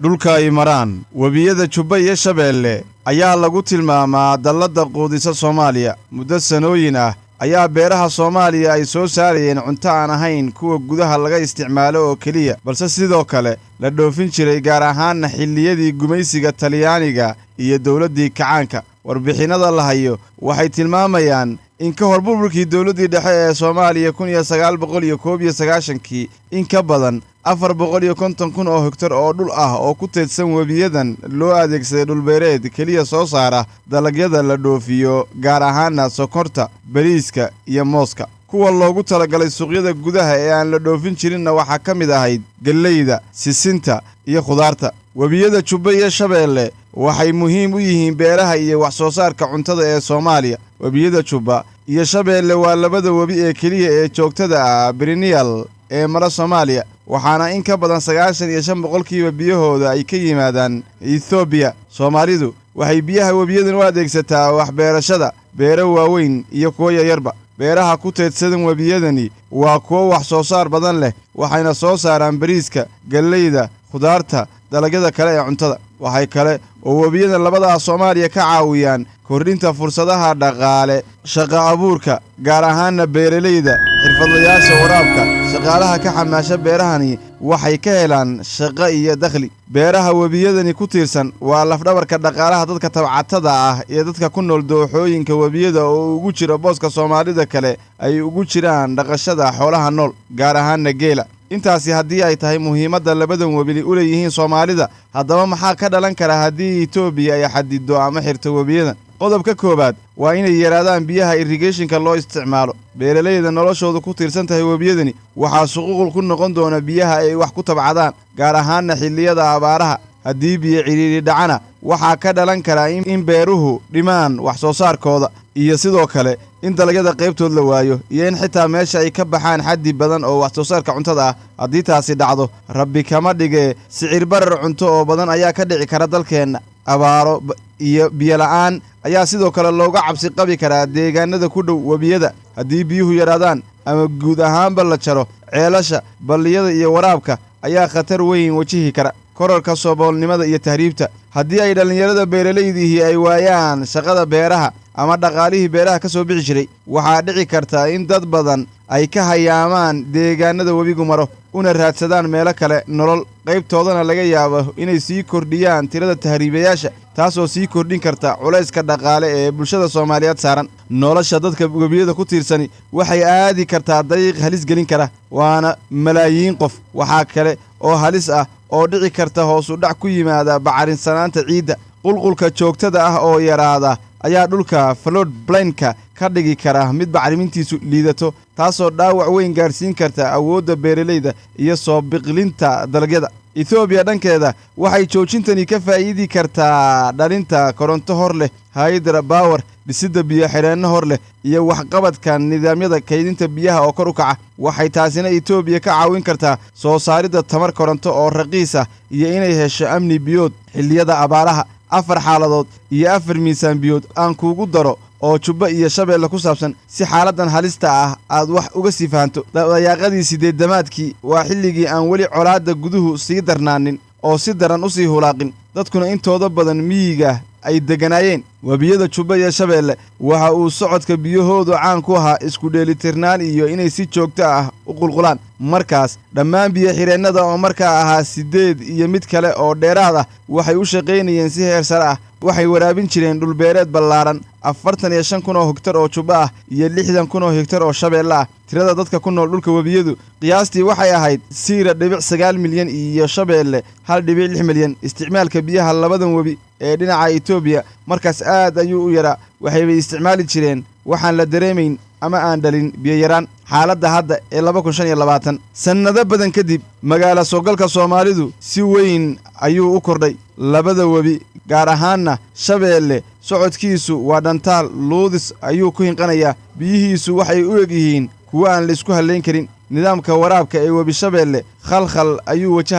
dhulka ay maraan webiyada Jubba iyo Shabeelle ayaa lagu tilmaamaa dallada quudisa Soomaaliya muddo sanooyin ah ayaa beeraha Soomaaliya ay soo saarayeen cunto aan ahayn kuwa gudaha laga isticmaalo oo kaliya balse sidoo kale la dhoofin jiray gaar ahaan xilliyadii gumaysiga Talyaaniga iyo dawladdii kacaanka warbixinada la hayo waxay tilmaamayaan in ka hor burburkii dawladdii dhexe ee Soomaaliya 1991 in ka badan 450,000 oo hektar oo dhul ah oo ku teedsan webiyadan loo adeegsaday dhul beereed kaliya soo saara dalagyada la dhoofiyo gaar ahaan sokorta bariiska iyo mooska kuwa loogu talagalay suuqyada gudaha ee aan la dhoofin jirinna waxa ka mid ahayd galleyda sisinta iyo khudaarta webiyada Jubba iyo Shabeelle waxay muhiim u yihiin beeraha iyo wax soo saarka cuntada ee Soomaaliya webiyada Jubba iyo Shabeelle waa labada webi ee kaliya ee joogtada ah perennial ee mara Soomaaliya waxaana in ka badan 95% biyahooda ay ka yimaadaan Ethiopia Soomaalidu waxay biyaha webiyadan u adeegsataa wax beerashada beero waaweyn iyo kuwa yaryarba beeraha ku teedsan webiyadani waa kuwa wax soo saar badan leh waxayna soo saaraan bariiska galleyda khudaarta dalagyada kale ee cuntada waxay kale oo webiyadan labada Soomaaliya ka caawiyaan kordhinta fursadaha dhaqaale shaqo abuurka gaar ahaan beeraleyda xirfadlayaasha waraabka shaqaalaha ka xamaasha beerahani waxay ka helaan shaqo iyo dakhli beeraha webiyadani ku tiirsan waa lafdhabarka dhaqaalaha dadka tabcatada ah iyo dadka ku nool dooxooyinka webiyada oo ugu jira booska Soomaalida kale ay ugu jiraan dhaqashada xoolaha nool gaar ahaan geela intaasi haddii ay tahay muhiimadda labadan webi u leeyihiin Soomaalida haddaba maxaa ka dhalan kara haddii Itoobiya ay xadido ama xirto webiyadan qodobka koobaad waa inay yaraadaan biyaha irrigationka loo isticmaalo beeraleyda noloshoodu ku tiirsan tahay webiyadani waxa suquuq ku noqon doona biyaha ay wax ku tabcadaan gaar ahaan xilliyada abaaraha haddii biyo ciriiri dhacana waxa ka dhalan kara in beeruhu dhimaan wax soo saarkooda iyo sidoo kale in dalagyada qaybtood la waayo iyo in xitaa meesha ay ka baxaan xaddi badan oo wax soo saarka cuntada ah haddii taasi dhacdo rabbi kama dhige sicir barar cunto oo badan ayaa ka dhici kara dalkeena abaaro iyo biyo la'aan ayaa sidoo kale looga cabsi qabi karaa deegaanada ku dhow webiyada haddii biyuhu yaraadaan ama guud ahaanba la jaro ceelasha balliyada iyo waraabka ayaa khatar weyn wajihi kara kororka sooboolnimada iyo tahriibta haddii ay dhalinyarada beeraleydihi ay waayaan shaqada beeraha ama dhaqaalihii beeraha ka soo bixi jiray waxaa dhici karta in dad badan ay ka hayaamaan deegaanada webigu maro una raadsadaan meelo kale nolol qaybtoodana laga yaabo inay sii kordhiyaan tirada tahriibayaasha taasoo sii kordhin karta culayska dhaqaale ee bulshada Soomaaliyeed saaran nolosha dadka webiyada ku tiirsani waxay aadi kartaa dariiq halis gelin kara waana malaayiin qof waxa kale oo halis ah oo dhici karta hoos u dhac ku yimaada bacarinsanaanta ciidda qulqulka joogtada ah oo yaraada ayaa dhulka flood plain-ka ka dhigi kara mid bacrimintiisu liidato taasoo dhaawac weyn gaarsiin karta awoodda beeraleyda iyo soo biqlinta dalagyada Ethiopia dhankeeda waxay joojintani ka faa'iidi kartaa dhalinta koronto hor leh hydro power dhisidda biyo xireenno hor leh iyo waxqabadka nidaamyada kaydinta biyaha oo kor u kaca waxay taasina Ethiopia ka caawin kartaa soo saaridda tamar koronto oo raqiis ah iyo inay hesho amni biyood xilliyada abaaraha 4 xaaladood iyo 4 miisaan biyood aan kuugu daro oo Jubba iyo Shabeelle ku saabsan si xaaladan halista ah aad wax uga sii fahanto dayaaqadii sideedamaadkii waa xilligii aan weli colaadda guduhu sii darnaanin oo si daran u sii hulaaqin dadkuna intooda badan miyiga ay deganaayeen webiyada Jubba iyo Shabeelle waxa uu socodka biyahoodu caan ku ahaa isku dheelitirnaan iyo inay si joogto ah u qulqulaan markaas dhammaan biyo xireennada oo markaa ahaa 8 iyo mid kale oo dheeraad ah waxay u shaqaynayeen si heer sare ah waxay waraabin jireen dhul beereed ballaaran 45,000 oo hektar oo Jubba ah iyo 60,000 oo hektar oo Shabeelle ah tirada dadka ku nool dhulka webiyadu qiyaastii waxay ahayd 0.9 milyan iyo Shabeelle 1.6 milyan isticmaalka biyaha labadan webi ee dhinaca Ethiopia markaas aad ayuu u yaraa waxay isticmaali jireen waxaan la dareemayn ama aan dhalin biyo yaraan xaaladda hadda ee 2025 sanado badan kadib magaalo soogalka Soomaalidu si weyn ayuu u kordhay labada webi gaar ahaanna Shabeelle socodkiisu waa dhantaal luudis ayuu ku hinqanayaa biyihiisu waxay u eg yihiin kuwa aan la isku haleyn karin nidaamka waraabka ee webi Shabeelle khalkhal ayuu wajahay